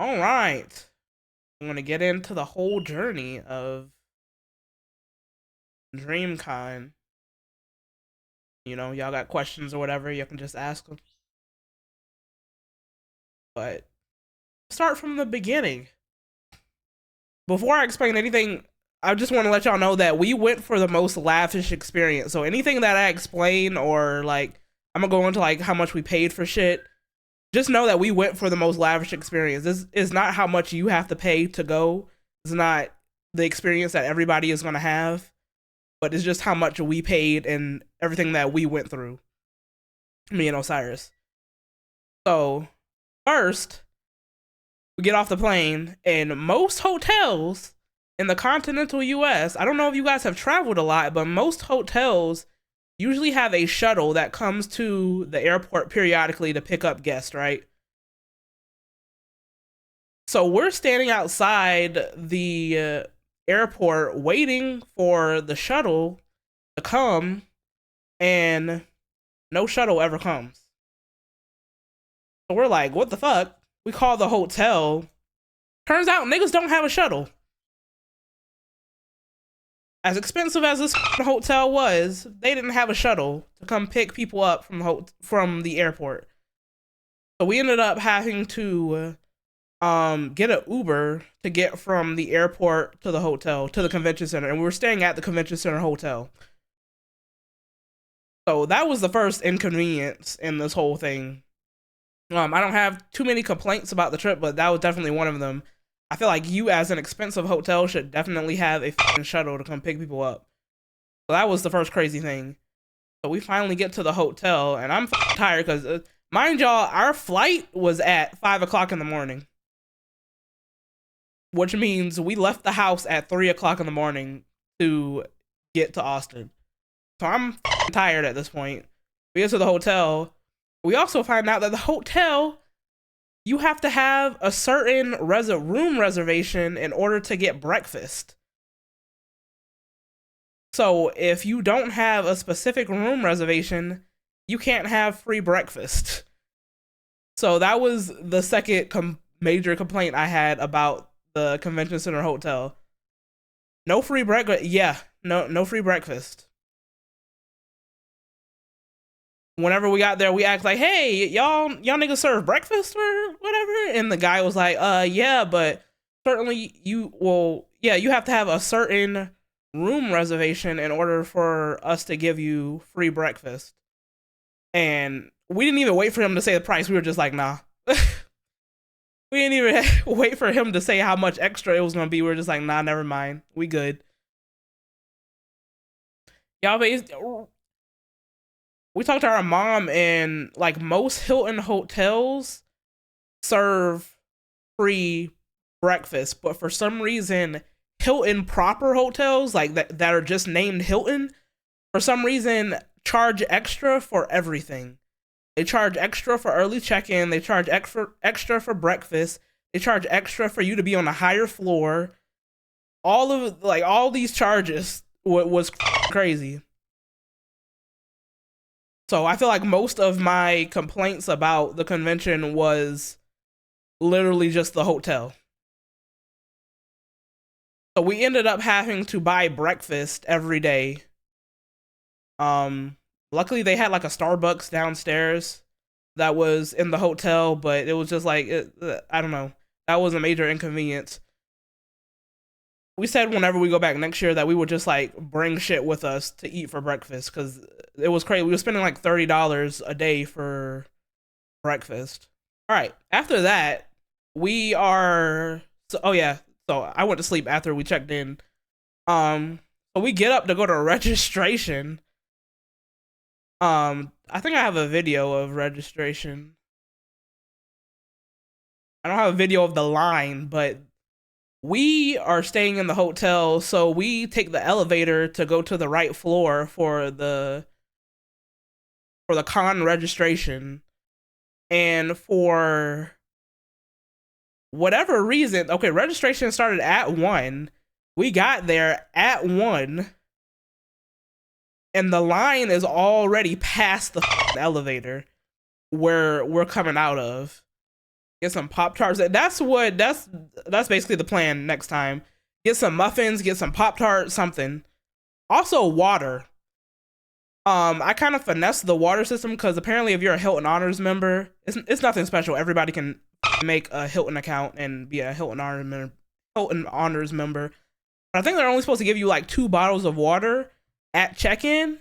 All right. I'm going to get into the whole journey of DreamCon. You know, y'all got questions or whatever, you can just ask them. But start from the beginning. Before I explain anything, I just want to let y'all know that we went for the most lavish experience. So anything that I explain or like, I'm going to go into like how much we paid for shit. Just know that we went for the most lavish experience. This is not how much you have to pay to go. It's not the experience that everybody is going to have, but it's just how much we paid and everything that we went through, me and Osiris. So, first, we get off the plane, and most hotels in the continental US, I don't know if you guys have traveled a lot, but most hotels usually have a shuttle that comes to the airport periodically to pick up guests, right? So we're standing outside the airport waiting for the shuttle to come, and no shuttle ever comes. So we're like, what the fuck? We call the hotel. Turns out niggas don't have a shuttle. As expensive as this hotel was, they didn't have a shuttle to come pick people up from the airport. So we ended up having to get an Uber to get from the airport to the hotel, to the convention center. And we were staying at the convention center hotel. So that was the first inconvenience in this whole thing. I don't have too many complaints about the trip, but that was definitely one of them. I feel like you, as an expensive hotel, should definitely have a fucking shuttle to come pick people up. So that was the first crazy thing. So we finally get to the hotel, and I'm tired because, mind y'all, our flight was at 5 o'clock in the morning. Which means we left the house at 3 o'clock in the morning to get to Austin. So I'm tired at this point. We get to the hotel. We also find out that the hotel, you have to have a certain room reservation in order to get breakfast. So if you don't have a specific room reservation, you can't have free breakfast. So that was the second major complaint I had about the convention center hotel. No free breakfast. Yeah, no free breakfast. Whenever we got there, we asked like, "Hey, y'all niggas serve breakfast or whatever?" And the guy was like, yeah, but certainly you have to have a certain room reservation in order for us to give you free breakfast." And we didn't even wait for him to say the price. We were just like, nah. We didn't even wait for him to say how much extra it was gonna be. We were just like, nah, never mind. We good. Y'all, we talked to our mom, and like most Hilton hotels serve free breakfast, but for some reason Hilton proper hotels, like that are just named Hilton, for some reason charge extra for everything. They charge extra for early check-in, they charge extra for breakfast, they charge extra for you to be on a higher floor. All these charges was crazy. So I feel like most of my complaints about the convention was literally just the hotel. So we ended up having to buy breakfast every day. Luckily they had like a Starbucks downstairs that was in the hotel, but it was just like, I don't know. That was a major inconvenience. We said whenever we go back next year that we would just like bring shit with us to eat for breakfast, because it was crazy. We were spending like $30 a day for breakfast. All right. After that, we are. Oh yeah. So I went to sleep after we checked in. So we get up to go to registration. I think I have a video of registration. I don't have a video of the line, but we are staying in the hotel, so we take the elevator to go to the right floor for the con registration. And for whatever reason, okay, registration started at 1. We got there at 1, and the line is already past the elevator where we're coming out of. Get some Pop-Tarts. That's basically the plan next time. Get some muffins, get some Pop-Tarts, something. Also water. I kind of finessed the water system because apparently if you're a Hilton Honors member, it's nothing special. Everybody can make a Hilton account and be a Hilton Honors member. But I think they're only supposed to give you like 2 bottles of water at check-in.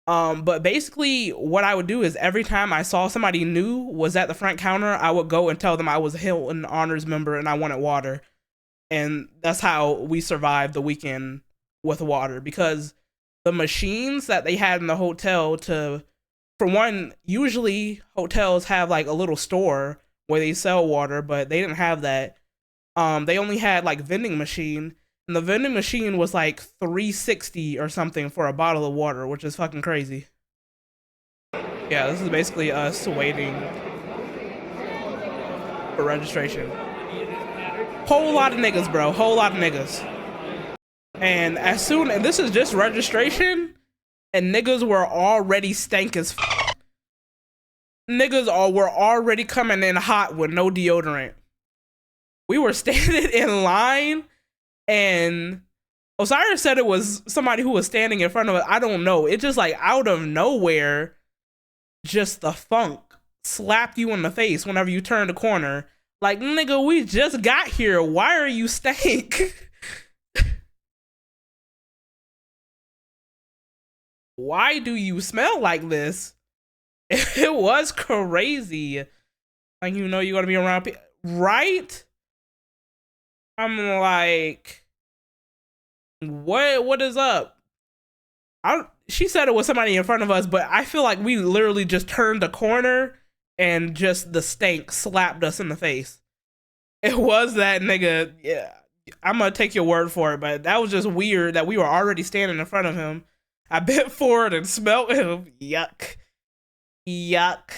But basically what I would do is every time I saw somebody new was at the front counter, I would go and tell them I was a Hilton Honors member and I wanted water. And that's how we survived the weekend with water, because the machines that they had in the hotel for one, usually hotels have like a little store where they sell water, but they didn't have that. They only had like vending machine, and the vending machine was like $3.60 or something for a bottle of water, which is fucking crazy. Yeah, this is basically us waiting for registration. Whole lot of niggas, bro. Whole lot of niggas. And and this is just registration, and niggas were already stank as f. Niggas were already coming in hot with no deodorant. We were standing in line, and Osiris said it was somebody who was standing in front of us. I don't know. It just like out of nowhere, just the funk slapped you in the face whenever you turned the corner. Like, nigga, we just got here. Why are you stank? Why do you smell like this? It was crazy. Like, you know you're gonna be around people, right? I'm like, what is up? She said it was somebody in front of us, but I feel like we literally just turned the corner and just the stank slapped us in the face. It was that nigga. Yeah, I'm gonna take your word for it, but that was just weird that we were already standing in front of him. I bent forward and smelled him. Yuck. Yuck.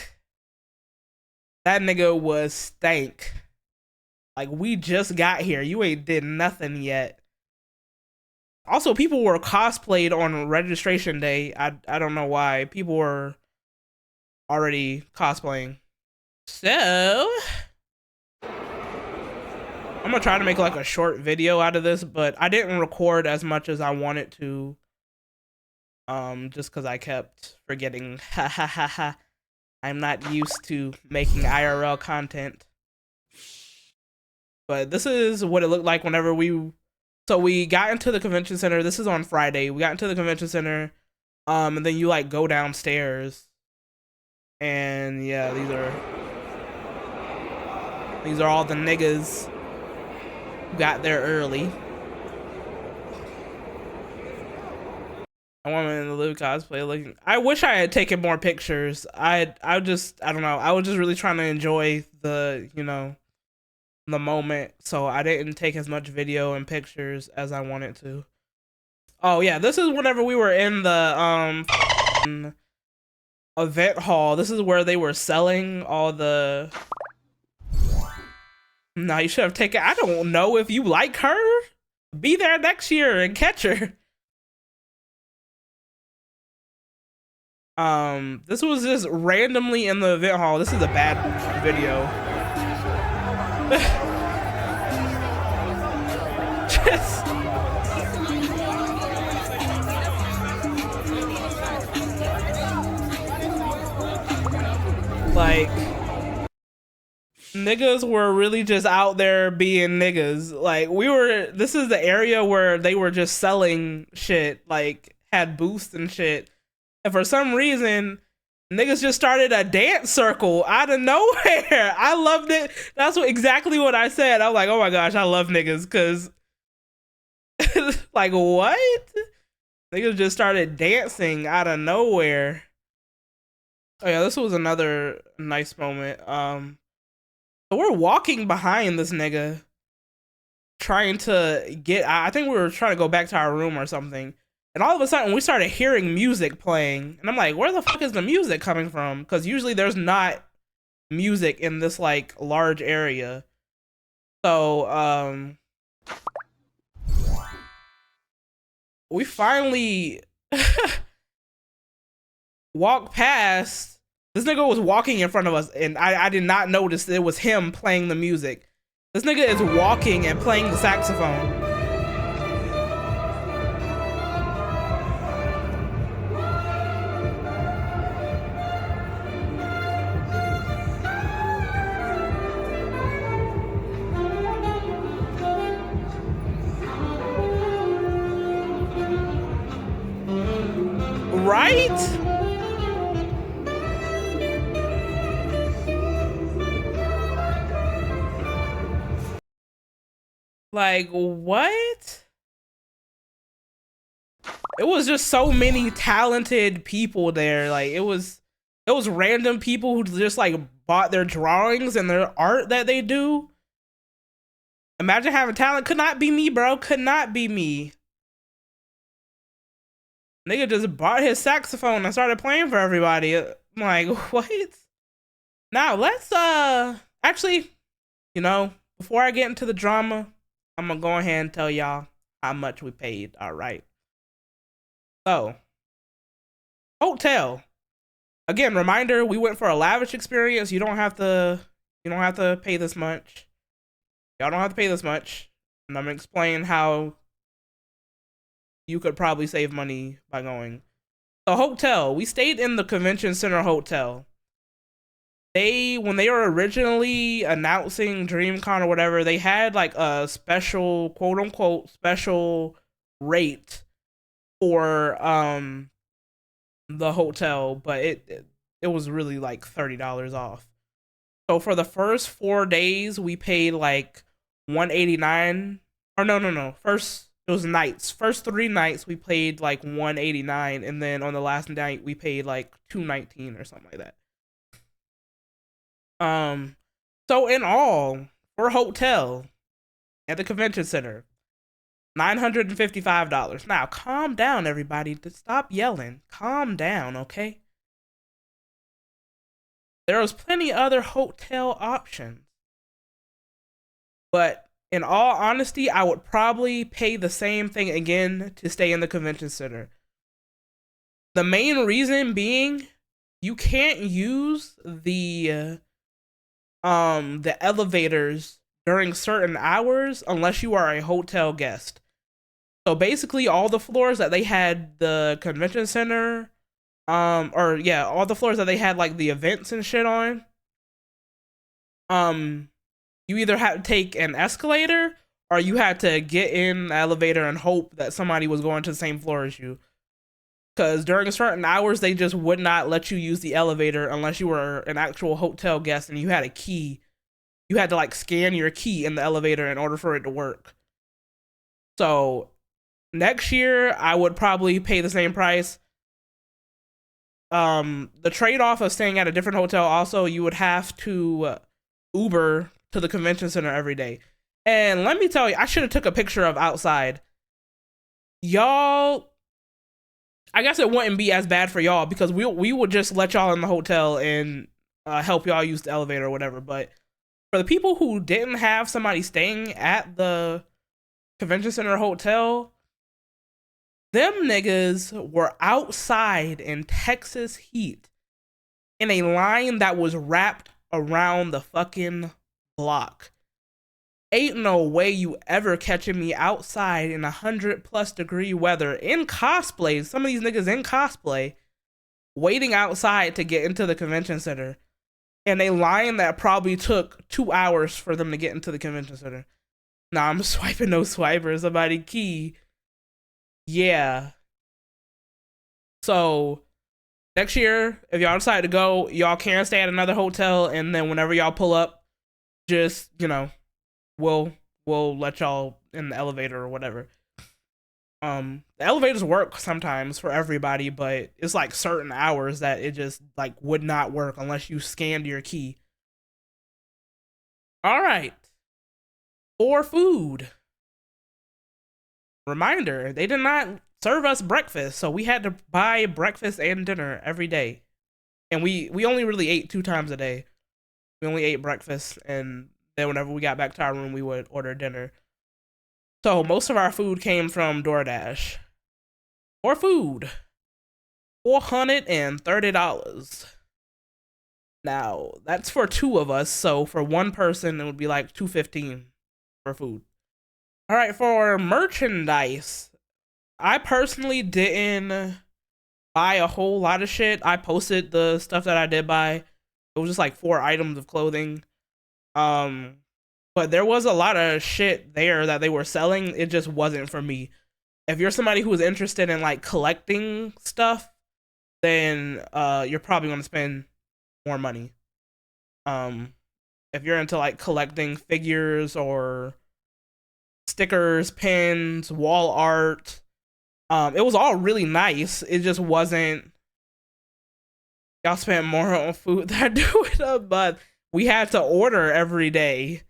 That nigga was stank. Like, we just got here. You ain't did nothing yet. Also, people were cosplayed on registration day. I don't know why. People were already cosplaying. So, I'm gonna try to make like a short video out of this, but I didn't record as much as I wanted to. Just because I kept forgetting. Ha ha ha ha. I'm not used to making IRL content. But this is what it looked like whenever we got into the convention center. This is on Friday. We got into the convention center, and then you like go downstairs, and yeah, these are all the niggas who got there early. A woman in the Luke cosplay looking. I wish I had taken more pictures. I don't know. I was just really trying to enjoy the, the moment, so I didn't take as much video and pictures as I wanted to. Oh yeah, this is whenever we were in the event hall. This is where they were selling all the. Nah, you should have taken. I don't know if you like her. Be there next year and catch her. This was just randomly in the event hall. This is a bad video. Just like niggas were really just out there being niggas. Like this is the area where they were just selling shit, like had booths and shit. And for some reason, niggas just started a dance circle out of nowhere. I loved it. That's exactly what I said. I'm like, oh my gosh, I love niggas, because like, what? Niggas just started dancing out of nowhere. Oh yeah, this was another nice moment. So we're walking behind this nigga, trying to get. I think we were trying to go back to our room or something. And all of a sudden, we started hearing music playing. And I'm like, where the fuck is the music coming from? Because usually there's not music in this, like, large area. So, we finally walked past This nigga was walking in front of us, and I did not notice it was him playing the music. This nigga is walking and playing the saxophone. Right? Like, what? It was just so many talented people there. Like, it was random people who just like bought their drawings and their art that they do. Imagine having talent. Could not be me, bro. Could not be me. Nigga just bought his saxophone and started playing for everybody. I'm like, what? Now let's actually, you know, before I get into the drama, I'm gonna go ahead and tell y'all how much we paid. All right. So, hotel. Again, reminder, we went for a lavish experience. You don't have to pay this much. Y'all don't have to pay this much. And I'm gonna explain how you could probably save money by going. The hotel. We stayed in the convention center hotel. When they were originally announcing DreamCon or whatever, they had like a special, quote unquote, special rate for the hotel, but it was really like $30 off. So for the first 4 days, we paid like $189. Or no. First it was nights. First 3 nights we paid like $189, and then on the last night we paid like $219 or something like that. So in all, for a hotel at the convention center, $955. Now, calm down, everybody. Stop yelling. Calm down, okay? There was plenty other hotel options. But in all honesty, I would probably pay the same thing again to stay in the convention center. The main reason being, you can't use the elevators during certain hours unless you are a hotel guest. So basically all the floors that they had the convention center, all the floors that they had like the events and shit on, you either had to take an escalator or you had to get in the elevator and hope that somebody was going to the same floor as you. Because during certain hours, they just would not let you use the elevator unless you were an actual hotel guest and you had a key. You had to like scan your key in the elevator in order for it to work. So next year, I would probably pay the same price. The trade-off of staying at a different hotel, also, you would have to Uber to the convention center every day. And let me tell you, I should have took a picture of outside. Y'all, I guess it wouldn't be as bad for y'all because we would just let y'all in the hotel and help y'all use the elevator or whatever. But for the people who didn't have somebody staying at the convention center hotel, them niggas were outside in Texas heat in a line that was wrapped around the fucking block. Ain't no way you ever catching me outside in 100+ degree weather in cosplay. Some of these niggas in cosplay waiting outside to get into the convention center in a line that probably took 2 hours for them to get into the convention center. Nah, I'm swiping no swiper. Somebody key. Yeah. So next year, if y'all decide to go, y'all can stay at another hotel, and then whenever y'all pull up, just, you know, we'll let y'all in the elevator or whatever. The elevators work sometimes for everybody, but it's like certain hours that it just like would not work unless you scanned your key. All right. For food. Reminder, they did not serve us breakfast, so we had to buy breakfast and dinner every day. And we only really ate 2 times a day. We only ate breakfast, and then whenever we got back to our room, we would order dinner. So most of our food came from DoorDash. For food, $430. Now that's for two of us, so for one person it would be like $2.15 for food. All right, for merchandise, I personally didn't buy a whole lot of shit. I posted the stuff that I did buy. It was just like 4 items of clothing. Um, but there was a lot of shit there that they were selling. It just wasn't for me. If you're somebody who is interested in like collecting stuff, then you're probably gonna spend more money. Um, if you're into like collecting figures or stickers, pins, wall art, it was all really nice. It just wasn't. Y'all spent more on food than I do it up, but we had to order every day,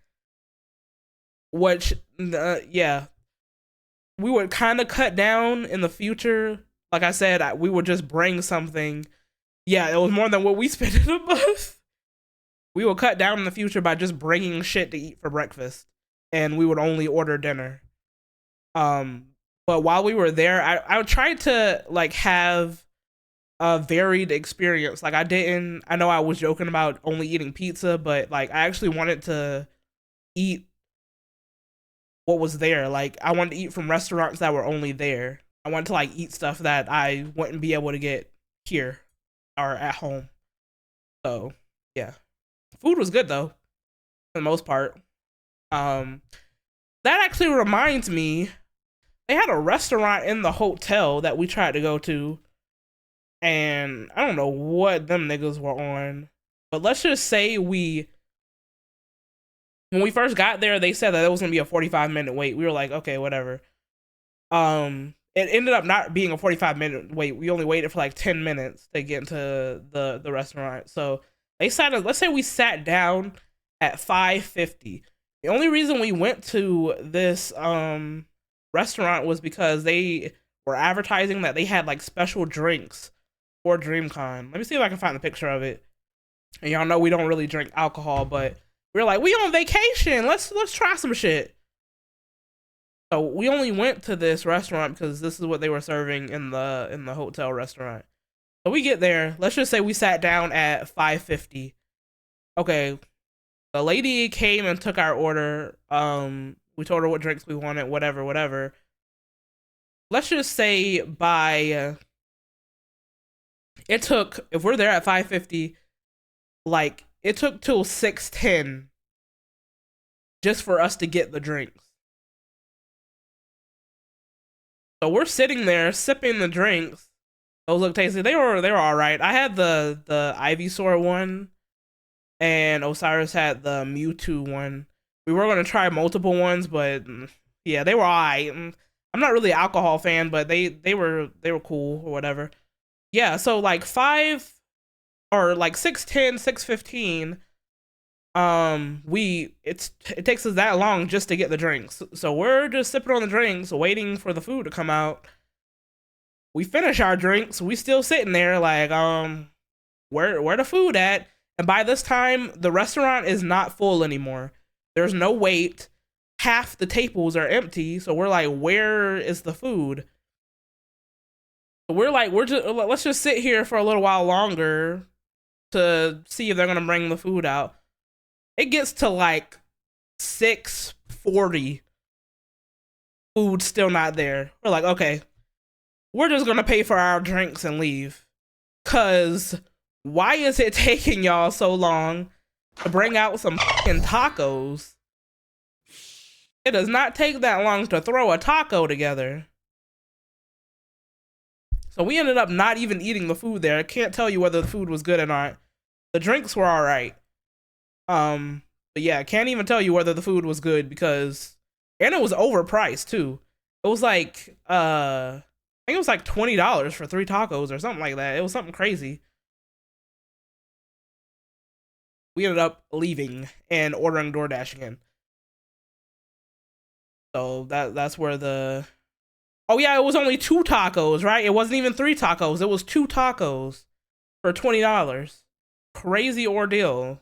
which yeah, we would kind of cut down in the future. Like I said, we would just bring something. Yeah, it was more than what we spent in a month. We will cut down in the future by just bringing shit to eat for breakfast, and we would only order dinner. But while we were there, I tried to like have a varied experience. Like I know I was joking about only eating pizza, but like I actually wanted to eat what was there. Like I wanted to eat from restaurants that were only there. I wanted to like eat stuff that I wouldn't be able to get here or at home. So yeah, food was good though, for the most part. That actually reminds me, they had a restaurant in the hotel that we tried to go to, and I don't know what them niggas were on, but let's just say when we first got there, they said that it was gonna be a 45-minute wait. We were like, okay, whatever. It ended up not being a 45-minute wait. We only waited for like 10 minutes to get into the restaurant. So they decided, let's say we sat down at 5:50. The only reason we went to this restaurant was because they were advertising that they had like special drinks for DreamCon. Let me see if I can find the picture of it. And y'all know we don't really drink alcohol, but we were like, we on vacation. Let's try some shit. So we only went to this restaurant because this is what they were serving in the hotel restaurant. So we get there. Let's just say we sat down at 5:50. Okay, the lady came and took our order. We told her what drinks we wanted, whatever. Let's just say it took, if we're there at 5:50, like it took till 6:10 just for us to get the drinks. So we're sitting there sipping the drinks. Those look tasty. They were all right. I had the Ivysaur one, and Osiris had the Mewtwo one. We were gonna try multiple ones, but yeah, they were alright. I'm not really an alcohol fan, but they were cool or whatever. Yeah, so like 5 or like 6:10, 6:15. It takes us that long just to get the drinks. So we're just sipping on the drinks, waiting for the food to come out. We finish our drinks. We still sitting there like, where the food at? And by this time, the restaurant is not full anymore. There's no wait. Half the tables are empty. So we're like, where is the food? We're like, let's just sit here for a little while longer to see if they're gonna bring the food out. It gets to like 6:40. Food's still not there. We're like, okay, we're just gonna pay for our drinks and leave. Cause why is it taking y'all so long to bring out some fucking tacos? It does not take that long to throw a taco together. So we ended up not even eating the food there. I can't tell you whether the food was good or not. The drinks were all right. But yeah, I can't even tell you whether the food was good because, and it was overpriced too. It was like, I think it was like $20 for 3 tacos or something like that. It was something crazy. We ended up leaving and ordering DoorDash again. So that's where the, oh yeah, it was only 2 tacos, right? It wasn't even 3 tacos. It was 2 tacos for $20. Crazy ordeal.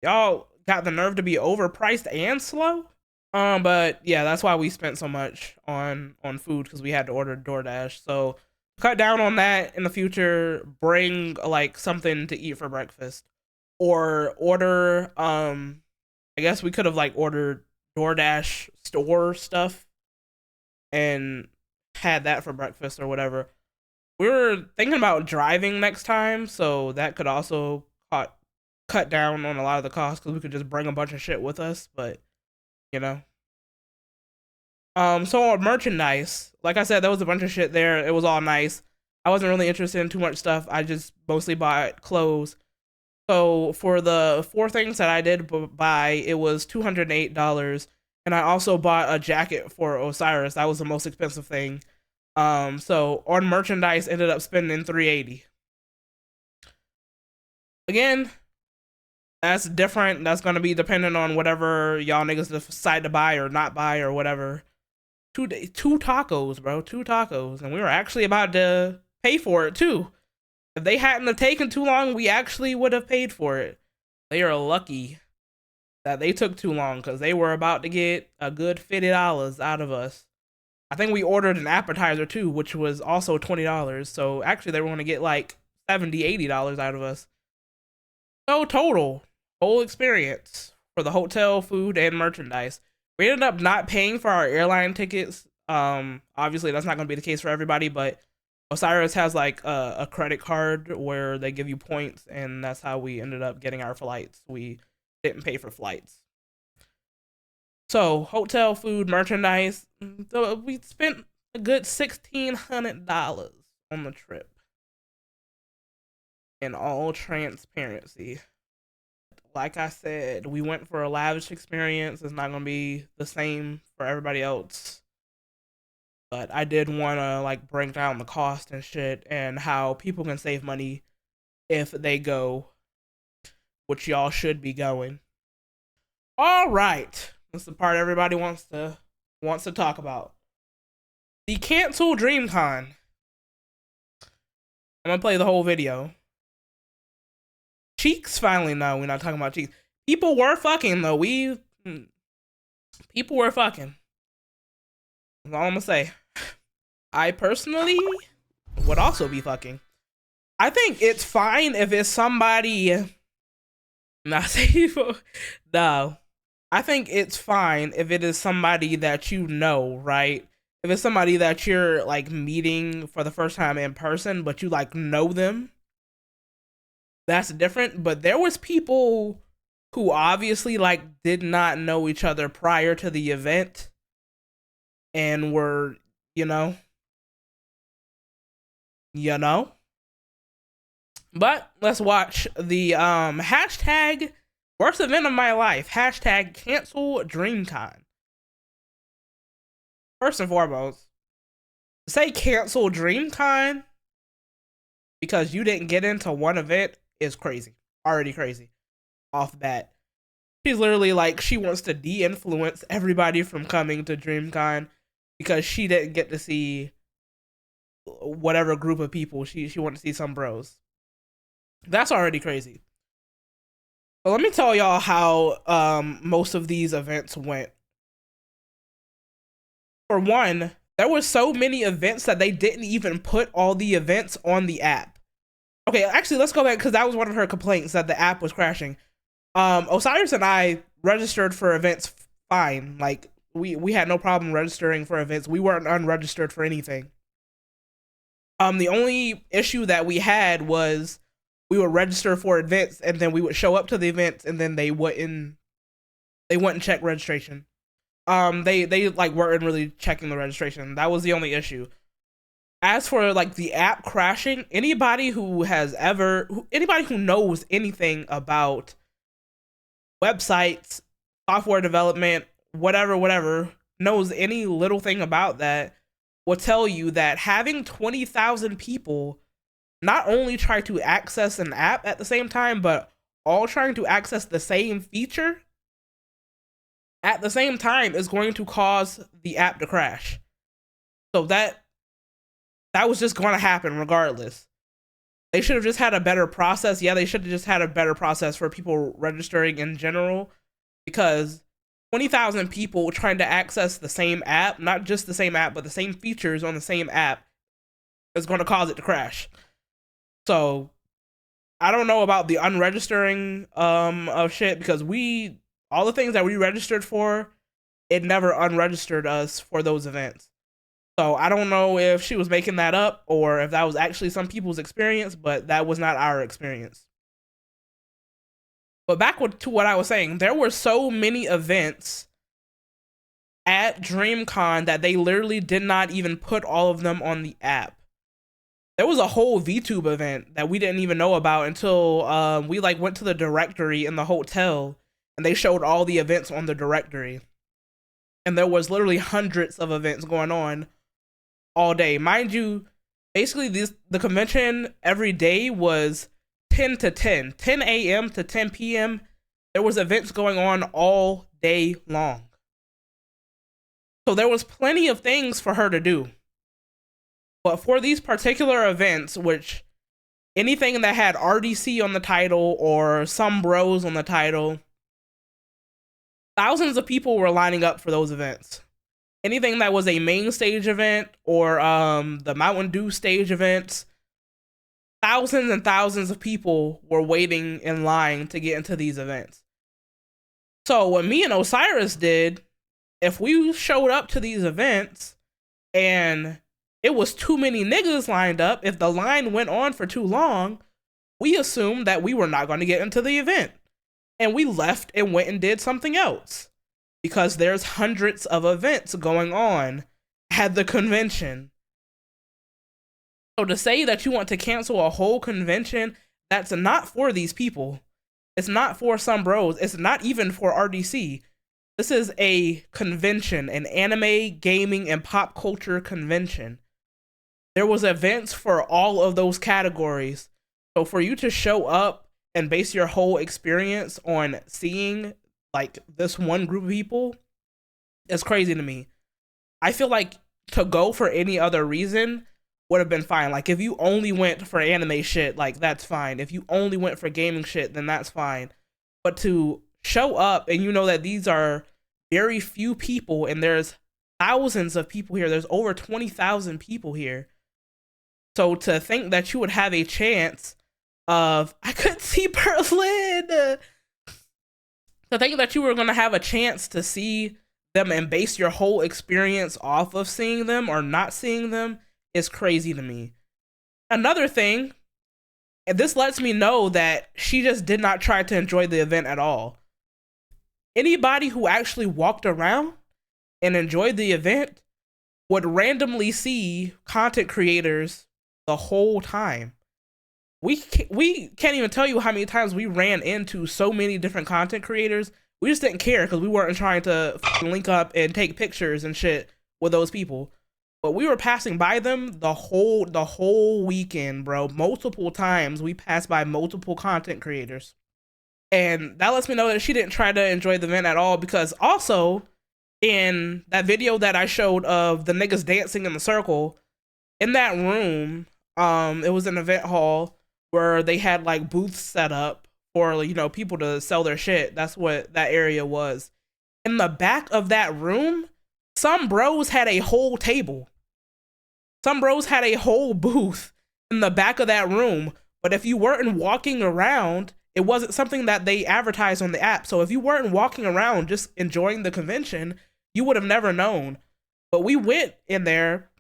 Y'all got the nerve to be overpriced and slow. But yeah, that's why we spent so much on food, because we had to order DoorDash. So cut down on that in the future. Bring like something to eat for breakfast. or order I guess we could have like ordered DoorDash store stuff and had that for breakfast or whatever. We were thinking about driving next time, so that could also cut down on a lot of the costs because we could just bring a bunch of shit with us. But you know, so on merchandise, like I said, there was a bunch of shit there. It was all nice. I wasn't really interested in too much stuff. I just mostly bought clothes. So for the four things that I did buy, it was $208, and I also bought a jacket for Osiris. That was the most expensive thing. So on merchandise, ended up spending $380. Again, that's different. That's gonna be dependent on whatever y'all niggas decide to buy or not buy or whatever. Two tacos, bro. 2 tacos, and we were actually about to pay for it too. If they hadn't have taken too long, we actually would have paid for it. They are lucky that they took too long because they were about to get a good $50 out of us. I think we ordered an appetizer too, which was also $20. So actually they were going to get like $70, $80 out of us. So total, whole experience for the hotel, food, and merchandise. We ended up not paying for our airline tickets. Obviously that's not going to be the case for everybody, but Osiris has like a credit card where they give you points, and that's how we ended up getting our flights. We didn't pay for flights. So hotel, food, merchandise. So we spent a good $1,600 on the trip. In all transparency, like I said, we went for a lavish experience. It's not gonna be the same for everybody else. But I did want to like break down the cost and shit and how people can save money if they go, which y'all should be going. All right, that's the part everybody wants to talk about. The canceled DreamCon. I'm gonna play the whole video. Cheeks finally. No, we're not talking about cheeks. People were fucking though. People were fucking. That's all I'm gonna say. I personally would also be fucking. I think it's fine if it's somebody. No. I think it's fine if it is somebody that you know, right? If it's somebody that you're like meeting for the first time in person, but you like know them, that's different. But there was people who obviously like did not know each other prior to the event and were, you know. But let's watch the hashtag worst event of my life. Hashtag cancel DreamCon. First and foremost, say cancel DreamCon because you didn't get into one event is crazy. Already crazy. Off the bat. She's literally like, she wants to de-influence everybody from coming to DreamCon because she didn't get to see whatever group of people. She wanted to see some bros. That's already crazy. But let me tell y'all how most of these events went. For one, there were so many events that they didn't even put all the events on the app. Okay, actually, let's go back because that was one of her complaints, that the app was crashing. Osiris and I registered for events fine. Like, we had no problem registering for events. We weren't unregistered for anything. The only issue that we had was we would register for events and then we would show up to the events and then they wouldn't check registration. They like weren't really checking the registration. That was the only issue. As for like the app crashing, anybody who knows anything about websites, software development, whatever, knows any little thing about that, will tell you that having 20,000 people not only try to access an app at the same time, but all trying to access the same feature at the same time is going to cause the app to crash. So that was just going to happen regardless. They should have just had a better process. Yeah, they should have just had a better process for people registering in general, because 20,000 people trying to access the same app, not just the same app, but the same features on the same app, is going to cause it to crash. So I don't know about the unregistering of shit, because all the things that we registered for, it never unregistered us for those events. So I don't know if she was making that up or if that was actually some people's experience, but that was not our experience. But back to what I was saying, there were so many events at DreamCon that they literally did not even put all of them on the app. There was a whole VTube event that we didn't even know about until we like went to the directory in the hotel and they showed all the events on the directory. And there was literally hundreds of events going on all day. Mind you, basically the convention every day was 10 to 10 a.m. to 10 p.m. There was events going on all day long. So there was plenty of things for her to do. But for these particular events, which anything that had RDC on the title or some bros on the title, thousands of people were lining up for those events. Anything that was a main stage event or the Mountain Dew stage events, thousands and thousands of people were waiting in line to get into these events. So what me and Osiris did, if we showed up to these events and it was too many niggas lined up, if the line went on for too long, we assumed that we were not going to get into the event. And we left and went and did something else. Because there's hundreds of events going on at the convention. So to say that you want to cancel a whole convention, that's not for these people. It's not for some bros. It's not even for RDC. This is a convention, an anime, gaming, and pop culture convention. There was events for all of those categories. So for you to show up and base your whole experience on seeing like this one group of people is crazy to me. I feel like to go for any other reason would have been fine. Like if you only went for anime shit, like that's fine. If you only went for gaming shit, then that's fine. But to show up and you know that these are very few people and there's thousands of people here. There's over 20,000 people here. So to think that you would have a chance of, I couldn't see Berlin. To think that you were going to have a chance to see them and base your whole experience off of seeing them or not seeing them is crazy to me. Another thing, and this lets me know that she just did not try to enjoy the event at all. Anybody who actually walked around and enjoyed the event would randomly see content creators the whole time. We can't even tell you how many times we ran into so many different content creators. We just didn't care because we weren't trying to link up and take pictures and shit with those people. But we were passing by them the whole weekend, bro. Multiple times we passed by multiple content creators. And that lets me know that she didn't try to enjoy the event at all, because also in that video that I showed of the niggas dancing in the circle, in that room, it was an event hall where they had like booths set up for, you know, people to sell their shit. That's what that area was. In the back of that room, some bros had a whole table. Some bros had a whole booth in the back of that room. But if you weren't walking around, it wasn't something that they advertised on the app. So if you weren't walking around just enjoying the convention, you would have never known. But we went in there,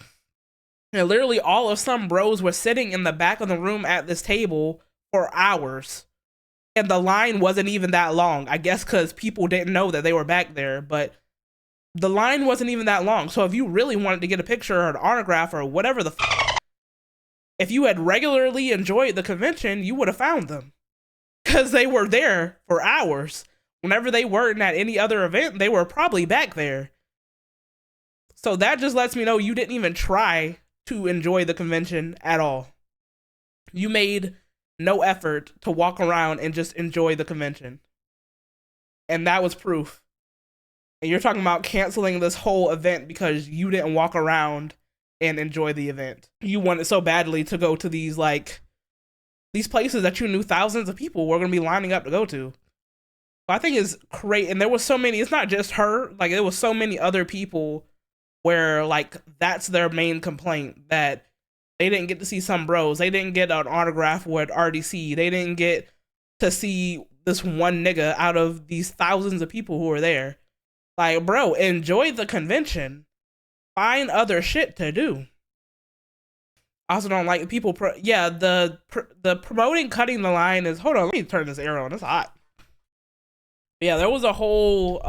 and literally all of some bros were sitting in the back of the room at this table for hours. And the line wasn't even that long. I guess because people didn't know that they were back there. But the line wasn't even that long. So if you really wanted to get a picture or an autograph or whatever the if you had regularly enjoyed the convention, you would have found them. Because they were there for hours. Whenever they weren't at any other event, they were probably back there. So that just lets me know you didn't even try to enjoy the convention at all. You made no effort to walk around and just enjoy the convention. And that was proof. And you're talking about canceling this whole event because you didn't walk around and enjoy the event. You wanted so badly to go to these places that you knew thousands of people were going to be lining up to go to. I think it's great. And there was so many, it's not just her, like there was so many other people where like that's their main complaint, that They didn't get to see some bros. They didn't get an autograph with RDC. They didn't get to see this one nigga out of these thousands of people who were there. Like, bro, enjoy the convention. Find other shit to do. I also don't like people. The promoting cutting the line is. Hold on, let me turn this air on. It's hot. Yeah, there was a whole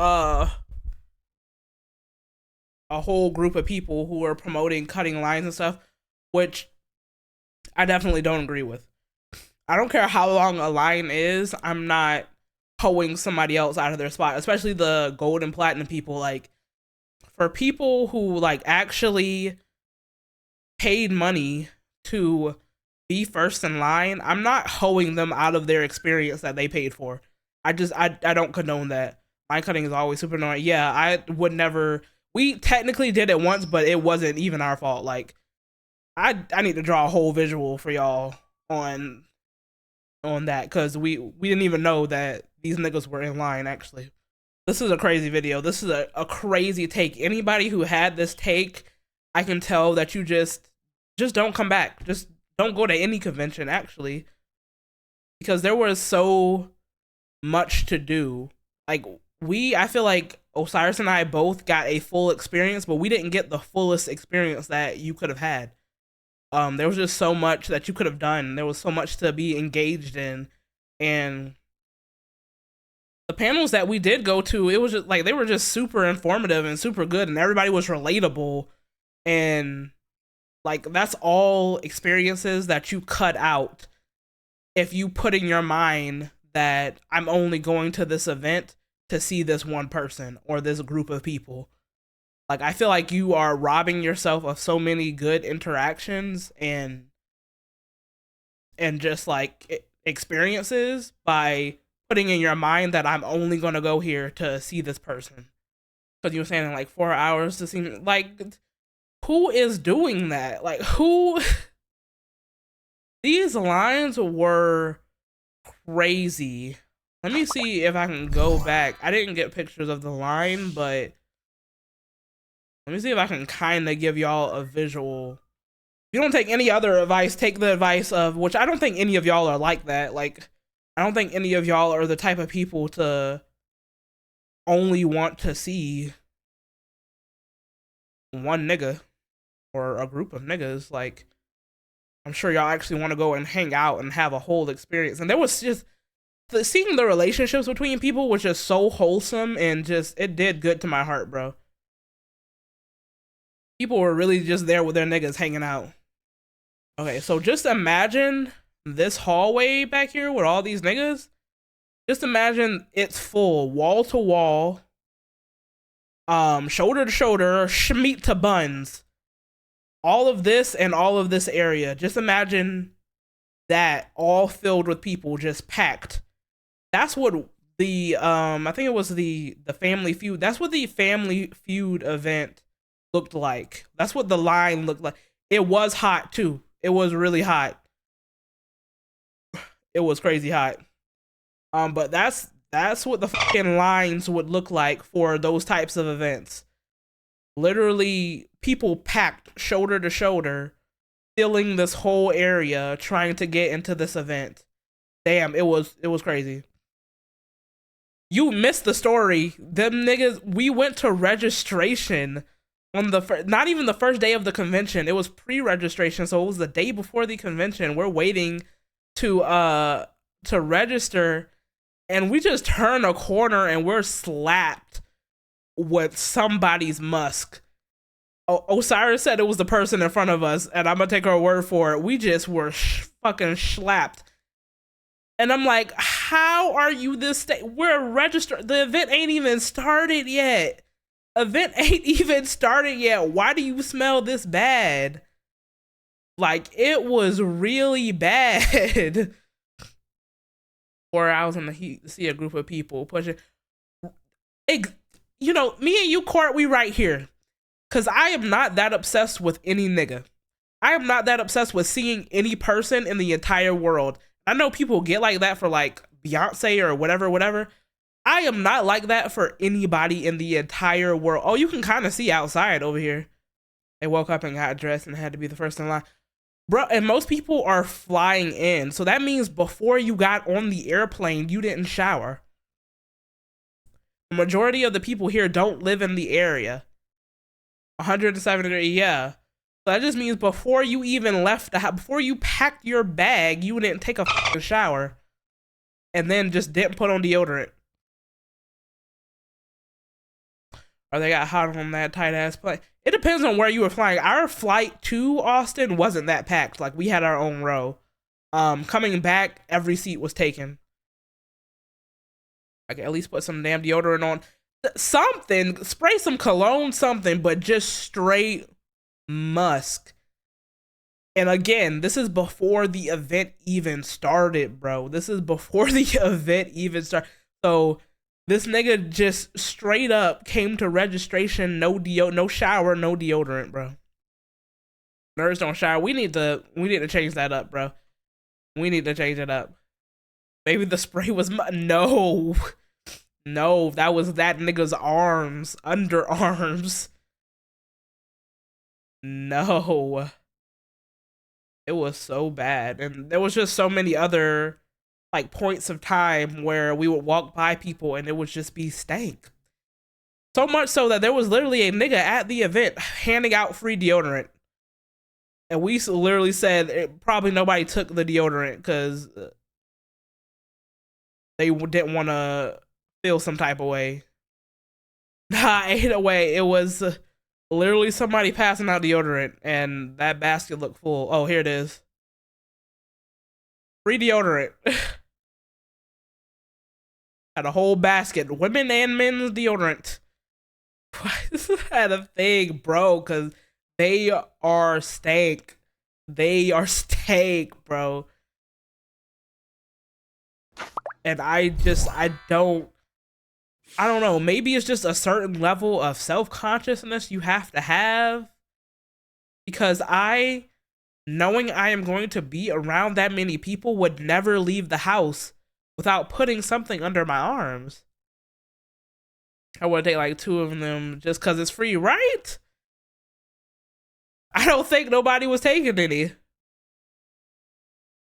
group of people who were promoting cutting lines and stuff, which I definitely don't agree with. I don't care how long a line is. I'm not hoeing somebody else out of their spot, especially the gold and platinum people. Like, for people who like actually paid money to be first in line, I'm not hoeing them out of their experience that they paid for. I don't condone that. Line cutting is always super annoying. Yeah, I would never. We technically did it once, but it wasn't even our fault. Like, I need to draw a whole visual for y'all on that, because we didn't even know that these niggas were in line. Actually, this is a crazy video. This is a crazy take. Anybody who had this take, I can tell that you just don't come back. Just don't go to any convention, actually, because there was so much to do. Like, I feel like Osiris and I both got a full experience, but we didn't get the fullest experience that you could have had. There was just so much that you could have done. There was so much to be engaged in, and the panels that we did go to, it was just like, they were just super informative and super good, and everybody was relatable, and like, that's all experiences that you cut out if you put in your mind that I'm only going to this event to see this one person or this group of people. Like, I feel like you are robbing yourself of so many good interactions and just like experiences by putting in your mind that I'm only gonna go here to see this person. Because you were saying like 4 hours to see me. Like, who is doing that? Like, who? These lines were crazy. Let me see if I can go back. I didn't get pictures of the line, but let me see if I can kind of give y'all a visual. If you don't take any other advice, take the advice of, which I don't think any of y'all are like that. Like, I don't think any of y'all are the type of people to only want to see one nigga or a group of niggas. Like, I'm sure y'all actually want to go and hang out and have a whole experience. And there was just, seeing the relationships between people was just so wholesome, and just, it did good to my heart, bro. People were really just there with their niggas hanging out. Okay, so just imagine this hallway back here with all these niggas. Just imagine it's full, wall to wall, shoulder to shoulder, schmeat to buns. All of this and all of this area. Just imagine that all filled with people, just packed. That's what the I think it was the Family Feud. That's what the Family Feud event looked like. That's what the line looked like. It was hot too. It was really hot. It was crazy hot. But that's what the fucking lines would look like for those types of events. Literally, people packed shoulder to shoulder, filling this whole area, trying to get into this event. Damn, it was crazy. You missed the story. Them niggas, we went to registration on the not even the first day of the convention. It was pre-registration, so it was the day before the convention. We're waiting to register, and we just turn a corner and we're slapped with somebody's musk. Osiris said it was the person in front of us, and I'm gonna take her word for it. We just were fucking slapped. And I'm like, how are you this state? We're registered. The event ain't even started yet. Why do you smell this bad? Like, it was really bad. 4 hours in the heat to see a group of people pushing. You know, me and you, Court, we right here. Because I am not that obsessed with any nigga. I am not that obsessed with seeing any person in the entire world. I know people get like that for like Beyonce or whatever. I am not like that for anybody in the entire world. Oh, you can kind of see outside over here. They woke up and got dressed and had to be the first in line. Bro, and most people are flying in. So that means before you got on the airplane, you didn't shower. The majority of the people here don't live in the area. 170, yeah. So that just means before you even left the house, before you packed your bag, you didn't take a fucking shower. And then just didn't put on deodorant. Or they got hot on that tight ass plane. It depends on where you were flying. Our flight to Austin wasn't that packed. Like, we had our own row. Coming back, every seat was taken. I can at least put some damn deodorant on. Something, spray some cologne, something, but just straight musk. And again, this is before the event even started, bro. This is before the event even started. So this nigga just straight up came to registration, no shower, no deodorant, bro. Nerds don't shower. We need to change that up, bro. We need to change it up. Maybe the spray was no, that was that nigga's arms, underarms. No, it was so bad, and there was just so many other like points of time where we would walk by people and it would just be stank. So much so that there was literally a nigga at the event handing out free deodorant. And we literally said probably nobody took the deodorant because they didn't want to feel some type of way. Nah, either way, it was literally somebody passing out deodorant and that basket looked full. Oh, here it is. Free deodorant. Had a whole basket, women and men's deodorant. This had a thing, bro, because they are stank. They are stank, bro. And I don't know. Maybe it's just a certain level of self-consciousness you have to have. Because knowing I am going to be around that many people, would never leave the house without putting something under my arms. I would take like 2 of them just because it's free, right? I don't think nobody was taking any.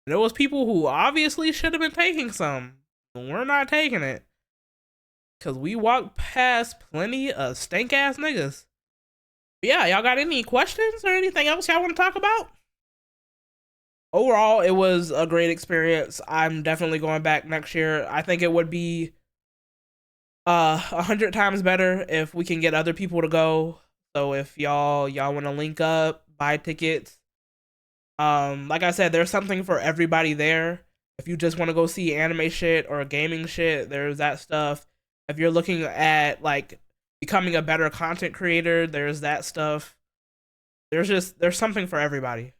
There was people who obviously should have been taking some. We're not taking it. Because we walked past plenty of stank-ass niggas. But yeah, y'all got any questions or anything else y'all want to talk about? Overall, it was a great experience. I'm definitely going back next year. I think it would be 100 times better if we can get other people to go. So if y'all want to link up, buy tickets. Like I said, there's something for everybody there. If you just want to go see anime shit or gaming shit, there's that stuff. If you're looking at like becoming a better content creator, there's that stuff. There's something for everybody.